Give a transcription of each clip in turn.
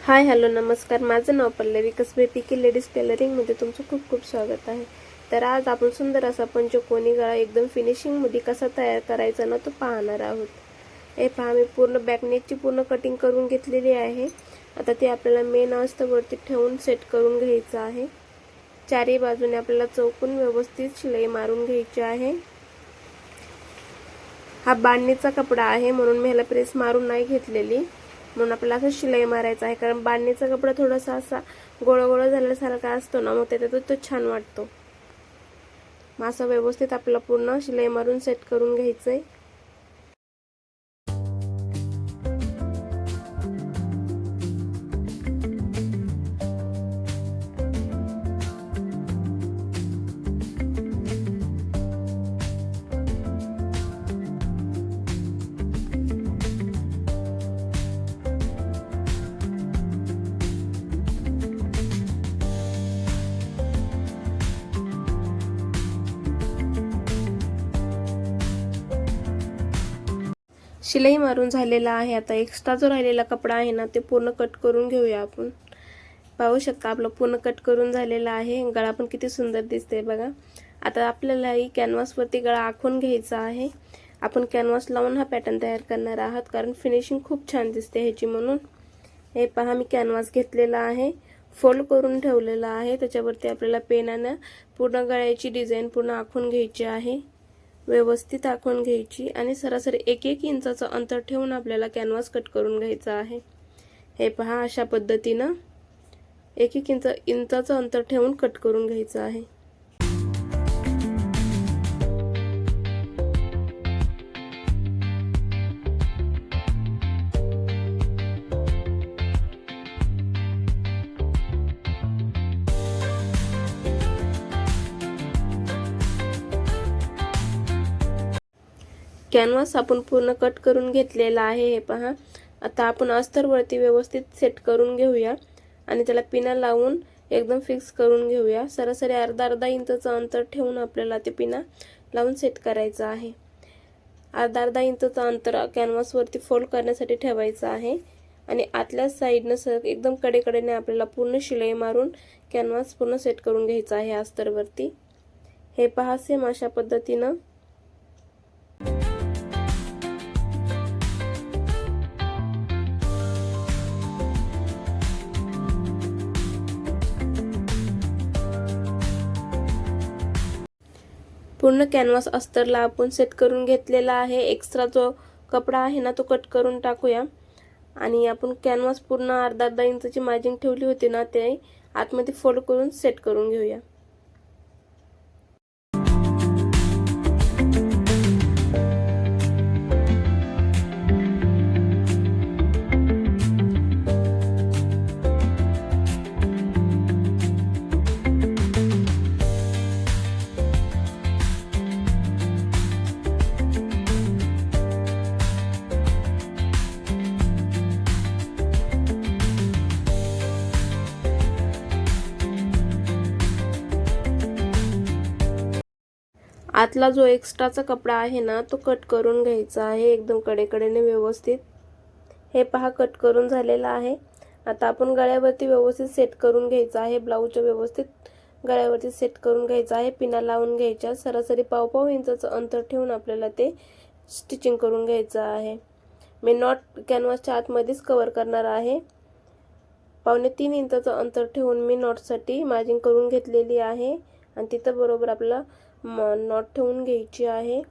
Hi hello नमस्कार, माझं नाव पल्लवी कसबे पीके ladies टेलरिंगमध्ये तुमचं खूप खूप स्वागत आहे। तर आज आपण सुंदर असा पंचकोनी गळा एकदम फिनिशिंगमध्ये कसा तयार करायचा ना तो पाहणार आहोत। हे पहा, मी पूर्ण बॅकनेकची पूर्ण कटिंग करून घेतलेली आहे। आता ते आपल्याला मेन अस्तावरती ठेवून सेट करून घ्यायचं आहे। चारही बाजूने आपल्याला चौकोन व्यवस्थित शिलाई मारून घ्यायची आहे। हा बांधणीचा कपडा आहे म्हणून मी ह्याला प्रेस मारून नाही घेतलेली, म्हणून आपल्याला असं शिलाई मारायचं आहे। कारण बांधणीचा कपडा थोडासा असा गोळ गोळ झाल्यासारखा असतो ना, मग त्याच्यात तो छान वाटतो। मग असं व्यवस्थित आपल्याला पूर्ण शिलाई मारून सेट करून घ्यायचंय। शिलाई मारून झालेला आहे। आता एक्स्ट्रा जो राहिलेला कपडा आहे ना ते पूर्ण कट करून घेऊया आपण। पाहू शकता आपलं पूर्ण कट करून झालेला आहे। गळा पण किती सुंदर दिसते बघा। आता आपल्याला ही कॅनव्हास वरती गळा आखून घ्यायचा आहे। आपण कॅनव्हास लावून हा पॅटर्न तयार करणार आहोत, कारण फिनिशिंग खूप छान दिसते ह्याची म्हणून। हे पहा, मी कॅनव्हास घेतलेला आहे, फोल्ड करून ठेवलेला आहे। त्याच्यावरती आपल्याला पेनाने पूर्ण गळ्याची डिझाइन पूर्ण आखून घ्यायची आहे, व्यवस्थित आखून घ्यायची आणि सरासरी 1-1 इंचाचं अंतर ठेवून आपल्याला कॅनव्हास कट करून घ्यायचा आहे। हे पहा, अशा पद्धतीने 1-1 इंचाचं अंतर ठेवून कट करून घ्यायचं आहे। कॅनव्हास आपण पूर्ण कट करून घेतलेला आहे। हे पहा, आता आपण अस्तरवरती व्यवस्थित सेट करून घेऊया आणि त्याला पिना लावून एकदम फिक्स करून घेऊया। सरासरी अर्धा इंचाचं अंतर ठेवून आपल्याला ते पिना लावून सेट करायचं आहे। अर्धा इंचाचं अंतर कॅनव्हास वरती फोल्ड करण्यासाठी ठेवायचं आहे आणि आतल्या साइडने एकदम कडेकडेने आपल्याला पूर्ण शिलाई मारून कॅनव्हास पूर्ण सेट करून घ्यायचा आहे अस्तरवरती। हे पहा, सेम अशा पद्धतीने पूर्ण कॅनव्हास अस्तरला आपण सेट करून घेतलेला आहे। एक्स्ट्रा जो कपडा आहे ना तो कट करून टाकूया आणि आपण कॅनव्हास पूर्ण अर्धा इंचाची मार्जिन ठेवली होती ना ते आतमध्ये फोल्ड करून सेट करून घेऊया। आतला जो एक्स्ट्राचा कपडा आहे ना तो कट करून घ्यायचा आहे एकदम कडेकडेने व्यवस्थित। हे पहा, कट करून झालेला आहे। आता आपण गळ्यावरती व्यवस्थित सेट करून घ्यायचा आहे। ब्लाऊजच्या व्यवस्थित गळ्यावरती सेट करून घ्यायचा आहे, पिना लावून घ्यायच्या। सरासरी 1.5 इंचाचं अंतर ठेवून आपल्याला ते स्टिचिंग करून घ्यायचं आहे। मी नॉट कॅनव्हासच्या आतमध्येच कव्हर करणार आहे। 2.25 इंचाचं अंतर ठेवून मी नॉटसाठी मार्जिन करून घेतलेली आहे आणि तिथं बरोबर आपल्याला नॉट ठेवून घ्यायची आहे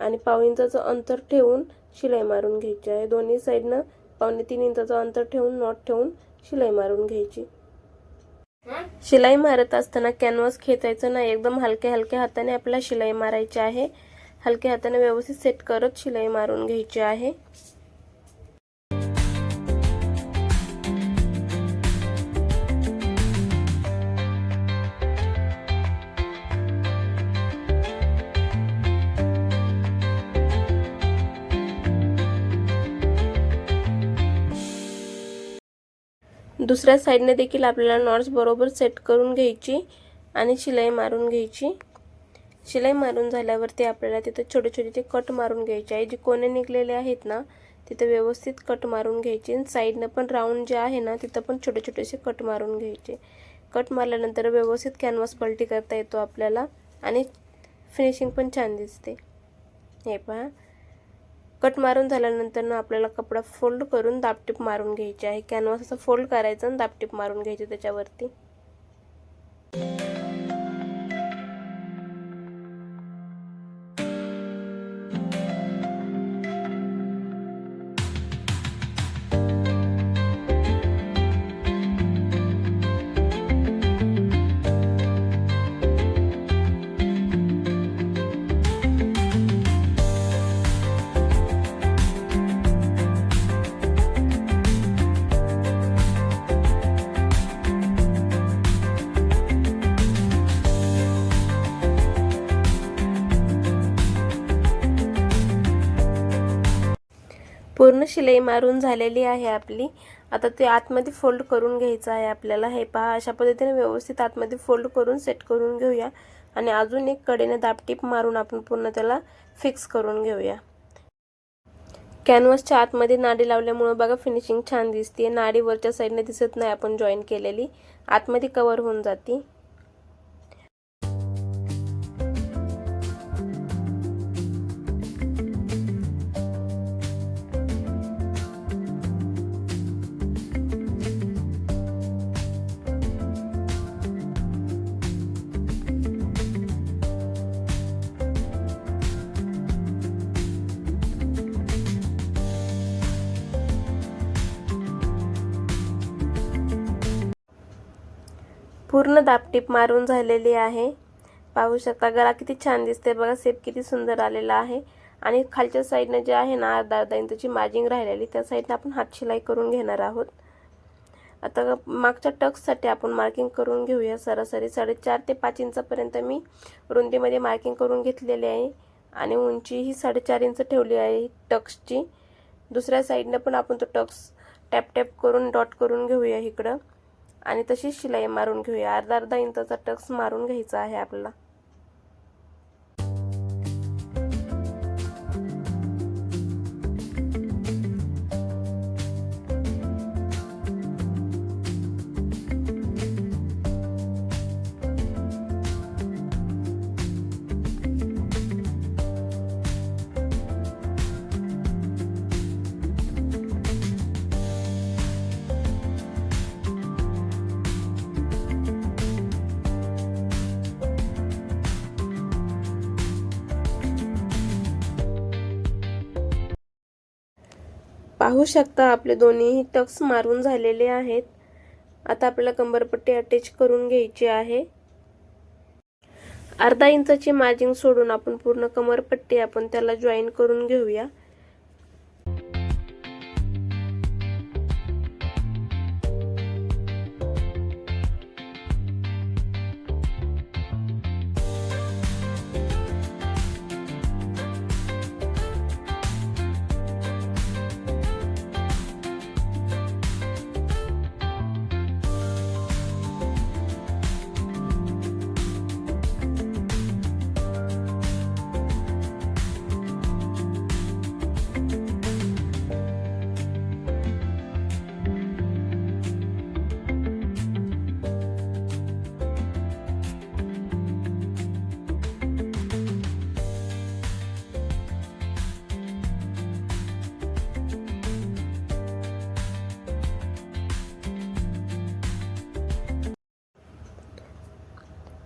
आणि 1.5 इंचाचं अंतर ठेवून शिलाई मारून घ्यायची आहे। दोन्ही साइडने 2.25 इंचाचं अंतर ठेवून नॉट ठेवून शिलाई मारून घ्यायची। शिलाई मारत असताना कॅनव्हास खेचायचं नाही, एकदम हलक्या हलक्या हाताने आपल्याला शिलाई मारायची आहे। हलक्या हाताने व्यवस्थित सेट करत शिलाई मारून घ्यायची आहे। दुसऱ्या साइडने देखील आपल्याला नॉट्स बरोबर सेट करून घ्यायची आणि शिलाई मारून घ्यायची। शिलाई मारून झाल्यावरती आपल्याला तिथे छोटे छोटे कट मारून घ्यायचे आहे। जे कोणे निघलेले आहेत ना तिथे व्यवस्थित कट मारून घ्यायचे. साईडनं पण राऊंड जे आहे ना तिथं पण छोटे छोटेसे कट मारून घ्यायचे. कट मारल्यानंतर व्यवस्थित कॅनव्हास पलटी करता येतो आपल्याला आणि फिनिशिंग पण छान दिसते. हे पहा, कट मारून झाल्यानंतर ना आपल्याला कपडा फोल्ड करून दाबटीप मारून घ्यायची आहे. कॅनव्हास असं फोल्ड करायचं आणि दाबटीप मारून घ्यायची त्याच्यावरती. पूर्ण शिलाई मारून झालेली आहे आपली. आता ते आतमध्ये फोल्ड करून घ्यायचं आहे आपल्याला. हे पहा, अशा पद्धतीने व्यवस्थित आतमध्ये फोल्ड करून सेट करून घेऊया आणि अजून एक कडेने दाबटीप मारून आपण पूर्ण त्याला फिक्स करून घेऊया. कॅनव्हासच्या आतमध्ये नाडी लावल्यामुळे बघा फिनिशिंग छान दिसते. नाडी वरच्या साईडने दिसत नाही आपण जॉईन केलेली, आतमध्ये कव्हर होऊन जाते. पूर्ण दाबटीप मारून झालेली आहे. पाहू शकता गळा किती छान दिसते बघा, शेप किती सुंदर आलेला आहे. आणि खालच्या साईडने जे आहे ना अर्धा इंचची मार्जिंग राहिलेली त्या साईडने आपण हात शिलाई करून घेणार आहोत. आता मागच्या टक्ससाठी आपण मार्किंग करून घेऊया. सरासरी 4.5 ते 5 इंचापर्यंत मी रुंदीमध्ये मार्किंग करून घेतलेली आहे आणि उंची ही 4.5 इंच ठेवली आहे टक्सची. दुसऱ्या साईडने पण आपण तो टक्स टॅप टॅप करून डॉट करून घेऊया इकडं आणि तशीच शिलाई मारून घेऊया. अर्धा इंचाचा टक्स मारून घ्यायचा आहे आपल्याला. पाहू शकता आपले दोन्ही टक्स मारून झालेले आहेत. आता आपल्याला कंबरपट्टी अटॅच करून घ्यायची आहे. अर्धा इंचाची मार्जिंग सोडून आपण पूर्ण कमरपट्टी आपण त्याला जॉईन करून घेऊया.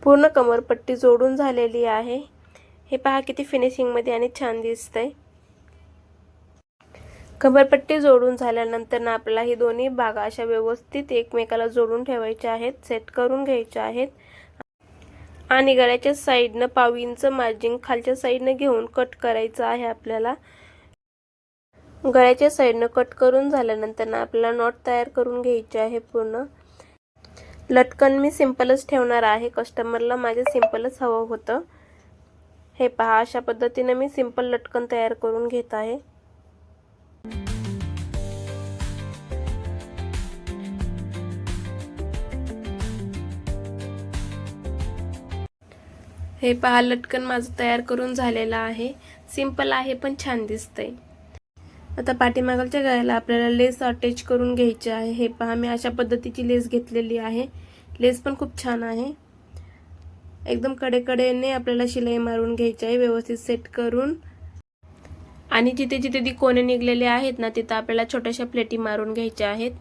पूर्ण कमरपट्टी जोडून झालेली आहे. हे पहा किती फिनिशिंग मध्ये आणि छान दिसतंय. कमरपट्टी जोडून झाल्यानंतर ना आपल्याला ही दोन्ही भागा अशा व्यवस्थित एकमेकाला जोडून ठेवायचे आहेत, सेट करून घ्यायचे आहेत आणि गळ्याच्या साईडने 1/2 इंच मार्जिंग खालच्या साईडने घेऊन कट करायचं आहे आपल्याला. गळ्याच्या साईडने कट करून झाल्यानंतर ना आपल्याला नॉट तयार करून घ्यायचे आहे. पूर्ण लटकन मी सिंपलच ठेवणार आहे, कस्टमरला माझे सिंपलच हवं होतं. हे पहा अशा पद्धतीने मी सिंपल लटकन तयार करून घेत आहे. हे पहा लटकन माझं तयार करून झालेलं आहे. सिंपल आहे पण छान दिसतंय. आता पाठीमागच्या गळ्याला आपल्याला लेस अटॅच करून घ्यायची आहे। हे पहा मी अशा पद्धतीची लेस घेतलेली आहे। लेस पण खूप छान आहे। एकदम कडेकडेने आपल्याला शिलाई मारून घ्यायची आहे व्यवस्थित सेट करून। आणि जिथे जिथे ती कोणे निघलेले आहेत ना तिथे आपल्याला छोट्याशा प्लेटी मारून घ्यायच्या आहेत।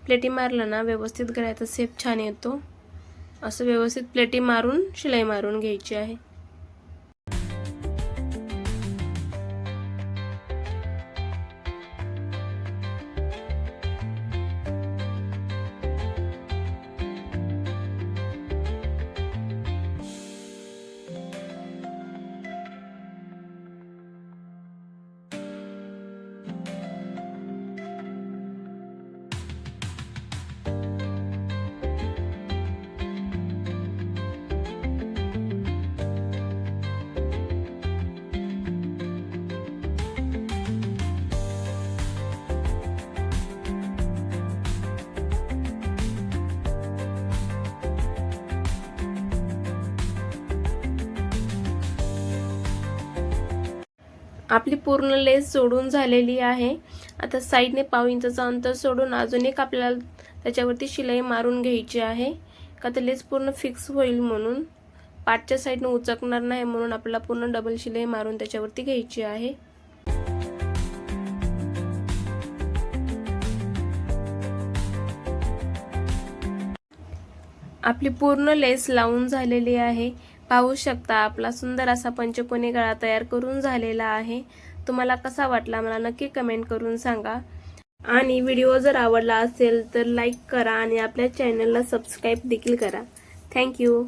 प्लेटी मारलं ना व्यवस्थित गळ्याचा शेप छान येतो। असं व्यवस्थित प्लेटी मारून शिलाई मारून घ्यायची आहे। आपली पूर्ण लेस जोडून झालेली आहे। आता साइडने पाव इंचाचं अंतर सोडून अजून एक आपल्याला त्याच्यावरती शिलाई मारून घ्यायची आहे। का तर लेस पूर्ण फिक्स होईल म्हणून, पाठच्या साइडने उचकणार नाही म्हणून आपल्याला पूर्ण डबल शिलाई मारून त्याच्यावरती घ्यायची आहे। आपली पूर्ण लेस लावून झालेली आहे। पाहू शकता आपला सुंदर असा पंचकोनी गळा तयार करून झालेला आहे। तुम्हाला कसा वाटला मला नक्की कमेंट करून सांगा। आणि व्हिडिओ जर आवडला असेल तर लाईक करा आणि आपल्या चॅनलला सबस्क्राईब देखील करा। Thank you.